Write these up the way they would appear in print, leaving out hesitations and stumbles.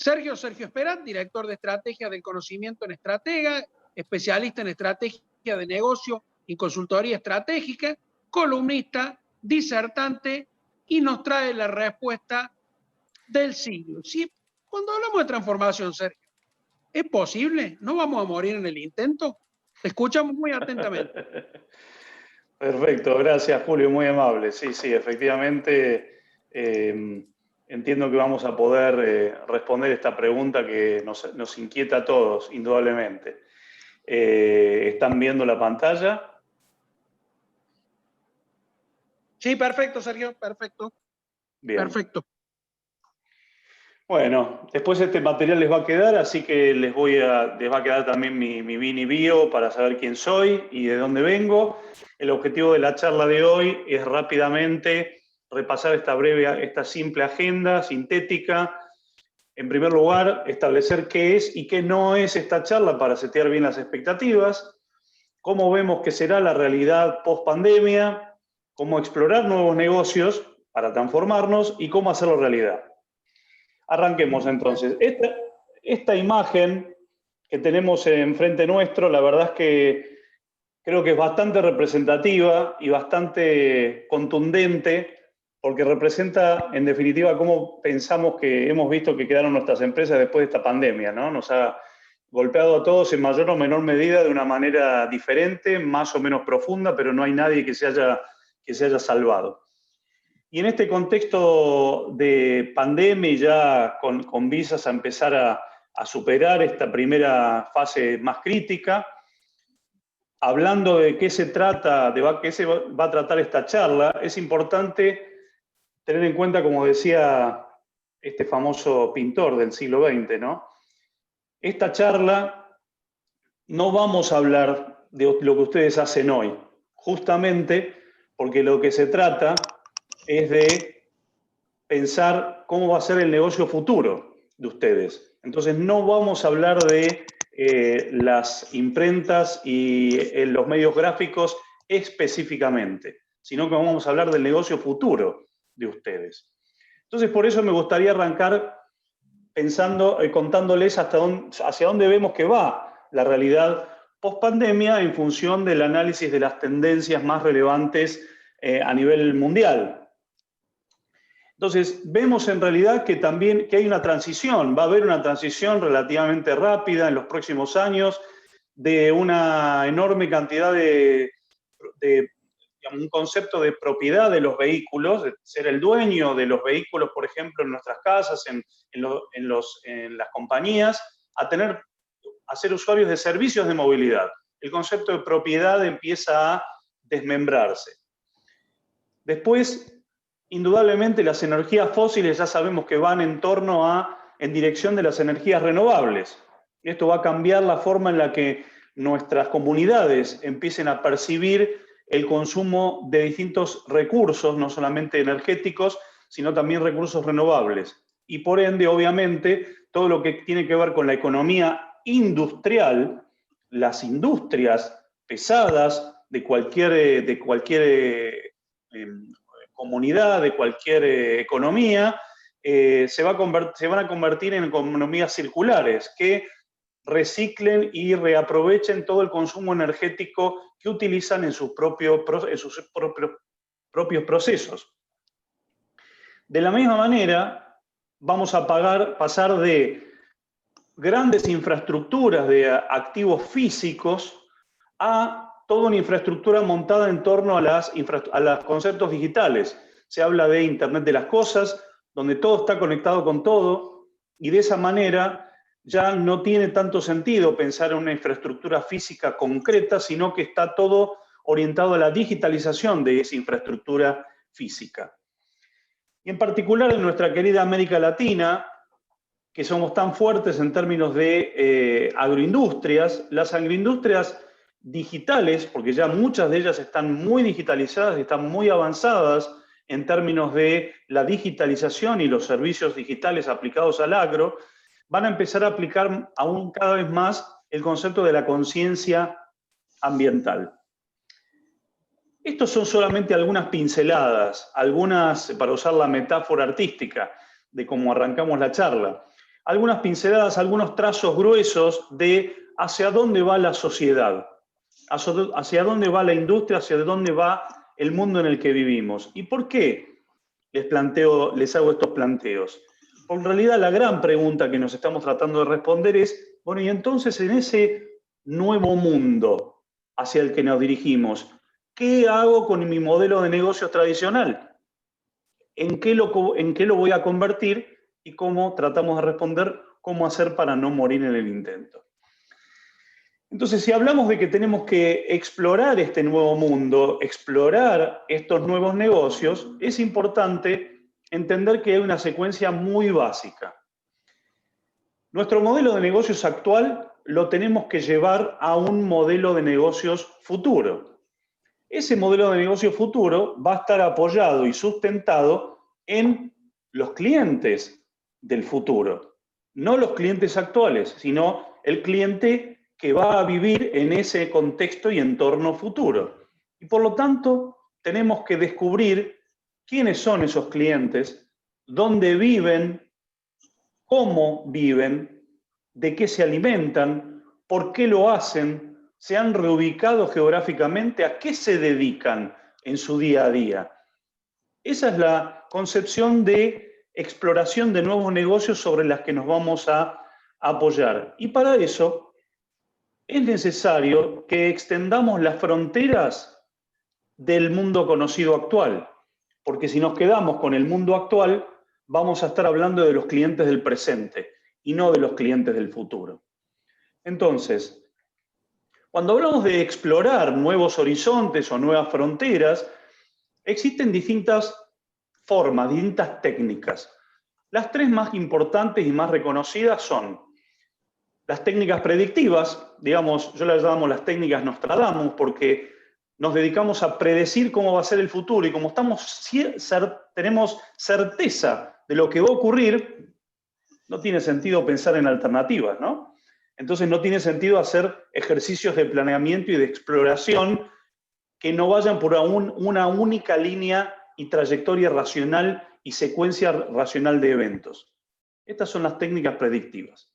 Sergio Esperat, director de estrategia del conocimiento en Estratega, especialista en estrategia de negocio y consultoría estratégica, columnista, disertante, y nos trae la respuesta del siglo. ¿Sí? Cuando hablamos de transformación, Sergio, ¿es posible? ¿No vamos a morir en el intento? Te escuchamos muy atentamente. Perfecto, gracias Julio, muy amable. Sí, efectivamente entiendo que vamos a poder responder esta pregunta que nos inquieta a todos, indudablemente. ¿Están viendo la pantalla? Sí, perfecto, Sergio, perfecto. Bien. Perfecto. Bueno, después este material les va a quedar, así que les va a quedar también mi mini bio para saber quién soy y de dónde vengo. El objetivo de la charla de hoy es rápidamente repasar esta simple agenda sintética. En primer lugar, establecer qué es y qué no es esta charla para setear bien las expectativas, cómo vemos que será la realidad post-pandemia, cómo explorar nuevos negocios para transformarnos y cómo hacerlo realidad. Arranquemos entonces. Esta imagen que tenemos enfrente nuestro, la verdad es que creo que es bastante representativa y bastante contundente, porque representa, en definitiva, cómo pensamos que hemos visto que quedaron nuestras empresas después de esta pandemia, ¿no? Nos ha golpeado a todos en mayor o menor medida de una manera diferente, más o menos profunda, pero no hay nadie que se haya salvado. Y en este contexto de pandemia y ya con visas a empezar a superar esta primera fase más crítica, hablando de qué se trata, de qué se va a tratar esta charla, es importante tener en cuenta, como decía este famoso pintor del siglo XX, ¿no? Esta charla no vamos a hablar de lo que ustedes hacen hoy, justamente porque lo que se trata es de pensar cómo va a ser el negocio futuro de ustedes. Entonces no vamos a hablar de las imprentas y los medios gráficos específicamente, sino que vamos a hablar del negocio futuro de ustedes. Entonces por eso me gustaría arrancar pensando, contándoles hacia dónde vemos que va la realidad post-pandemia en función del análisis de las tendencias más relevantes a nivel mundial. Entonces, vemos en realidad que también hay una transición, va a haber una transición relativamente rápida en los próximos años de una enorme cantidad de digamos, un concepto de propiedad de los vehículos, de ser el dueño de los vehículos, por ejemplo, en nuestras casas, en las compañías, a ser usuarios de servicios de movilidad. El concepto de propiedad empieza a desmembrarse. Después, indudablemente las energías fósiles ya sabemos que van en dirección de las energías renovables. Esto va a cambiar la forma en la que nuestras comunidades empiecen a percibir el consumo de distintos recursos, no solamente energéticos, sino también recursos renovables. Y por ende, obviamente, todo lo que tiene que ver con la economía industrial, las industrias pesadas de cualquier comunidad, de cualquier economía, se van a convertir en economías circulares que reciclen y reaprovechen todo el consumo energético que utilizan en sus propios procesos. De la misma manera, vamos a pasar de grandes infraestructuras de activos físicos a toda una infraestructura montada en torno a los conceptos digitales. Se habla de Internet de las cosas, donde todo está conectado con todo, y de esa manera ya no tiene tanto sentido pensar en una infraestructura física concreta, sino que está todo orientado a la digitalización de esa infraestructura física. Y en particular en nuestra querida América Latina, que somos tan fuertes en términos de agroindustrias, las agroindustrias digitales, porque ya muchas de ellas están muy digitalizadas y están muy avanzadas en términos de la digitalización y los servicios digitales aplicados al agro, van a empezar a aplicar aún cada vez más el concepto de la conciencia ambiental. Estos son solamente algunas pinceladas, para usar la metáfora artística de cómo arrancamos la charla. algunas pinceladas, algunos trazos gruesos de hacia dónde va la sociedad, hacia dónde va la industria, hacia dónde va el mundo en el que vivimos. ¿Y por qué les hago estos planteos? Porque en realidad la gran pregunta que nos estamos tratando de responder es, bueno, y entonces en ese nuevo mundo hacia el que nos dirigimos, ¿qué hago con mi modelo de negocios tradicional? ¿En qué lo voy a convertir? Y cómo tratamos de responder, cómo hacer para no morir en el intento. Entonces, si hablamos de que tenemos que explorar este nuevo mundo, explorar estos nuevos negocios, es importante entender que hay una secuencia muy básica. Nuestro modelo de negocios actual lo tenemos que llevar a un modelo de negocios futuro. Ese modelo de negocio futuro va a estar apoyado y sustentado en los clientes del futuro. No los clientes actuales, sino el cliente que va a vivir en ese contexto y entorno futuro. Y por lo tanto, tenemos que descubrir quiénes son esos clientes, dónde viven, cómo viven, de qué se alimentan, por qué lo hacen, se han reubicado geográficamente, a qué se dedican en su día a día. Esa es la concepción de exploración de nuevos negocios sobre las que nos vamos a apoyar. Y para eso es necesario que extendamos las fronteras del mundo conocido actual, porque si nos quedamos con el mundo actual, vamos a estar hablando de los clientes del presente y no de los clientes del futuro. Entonces, cuando hablamos de explorar nuevos horizontes o nuevas fronteras, existen distintas formas, distintas técnicas. Las tres más importantes y más reconocidas son las técnicas predictivas, digamos, yo las llamo las técnicas Nostradamus, porque nos dedicamos a predecir cómo va a ser el futuro y como tenemos certeza de lo que va a ocurrir, no tiene sentido pensar en alternativas, ¿no? Entonces no tiene sentido hacer ejercicios de planeamiento y de exploración que no vayan por una única línea y trayectoria racional y secuencia racional de eventos. Estas son las técnicas predictivas.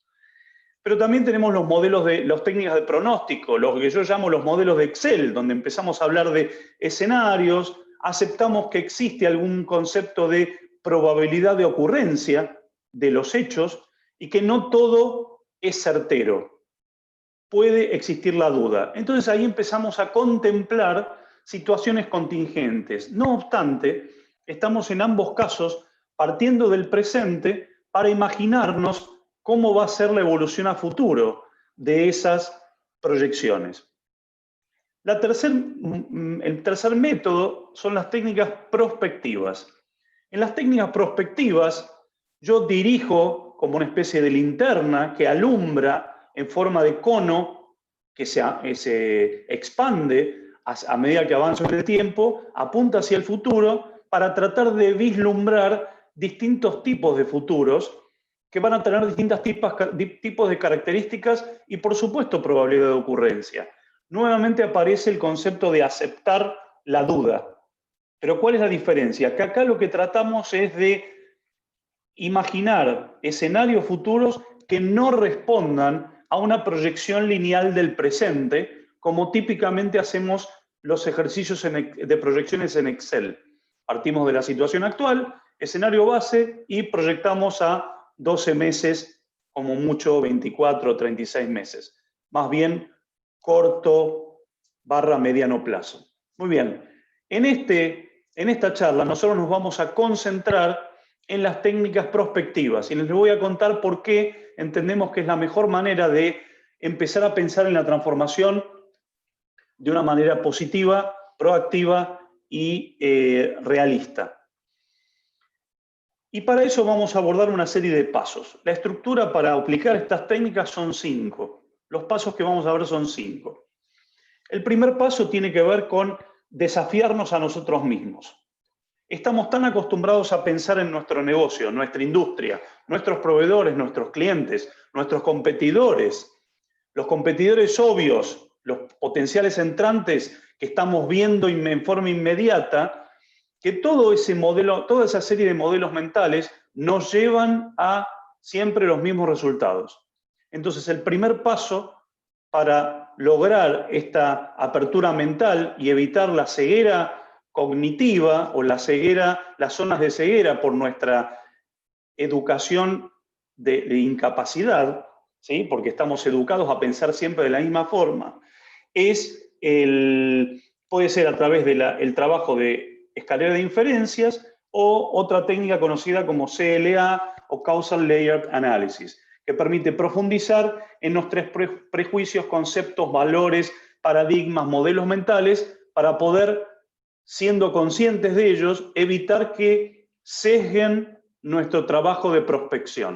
Pero también tenemos las técnicas de pronóstico, lo que yo llamo los modelos de Excel, donde empezamos a hablar de escenarios, aceptamos que existe algún concepto de probabilidad de ocurrencia de los hechos y que no todo es certero. Puede existir la duda. Entonces ahí empezamos a contemplar situaciones contingentes. No obstante, estamos en ambos casos partiendo del presente para imaginarnos cómo va a ser la evolución a futuro de esas proyecciones. El tercer método son las técnicas prospectivas. En las técnicas prospectivas, yo dirijo como una especie de linterna que alumbra en forma de cono que se expande a medida que avanza el tiempo, apunta hacia el futuro para tratar de vislumbrar distintos tipos de futuros que van a tener distintos tipos de características y, por supuesto, probabilidad de ocurrencia. Nuevamente aparece el concepto de aceptar la duda. Pero ¿cuál es la diferencia? Que acá lo que tratamos es de imaginar escenarios futuros que no respondan a una proyección lineal del presente, como típicamente hacemos los ejercicios de proyecciones en Excel. Partimos de la situación actual, escenario base, y proyectamos a 12 meses, como mucho 24 o 36 meses. Más bien corto / mediano plazo. Muy bien. En esta charla nosotros nos vamos a concentrar en las técnicas prospectivas y les voy a contar por qué entendemos que es la mejor manera de empezar a pensar en la transformación de una manera positiva, proactiva y realista. Y para eso vamos a abordar una serie de pasos. La estructura para aplicar estas técnicas son 5. Los pasos que vamos a ver son 5. El primer paso tiene que ver con desafiarnos a nosotros mismos. Estamos tan acostumbrados a pensar en nuestro negocio, nuestra industria, nuestros proveedores, nuestros clientes, nuestros competidores, los competidores obvios, los potenciales entrantes que estamos viendo en forma inmediata, que todo ese modelo, toda esa serie de modelos mentales nos llevan a siempre los mismos resultados. Entonces, el primer paso para lograr esta apertura mental y evitar la ceguera cognitiva o las zonas de ceguera por nuestra educación de incapacidad, ¿sí? Porque estamos educados a pensar siempre de la misma forma, puede ser a través del trabajo de escalera de inferencias o otra técnica conocida como CLA o Causal Layered Analysis, que permite profundizar en los 3 prejuicios, conceptos, valores, paradigmas, modelos mentales, para poder, siendo conscientes de ellos, evitar que sesguen nuestro trabajo de prospección.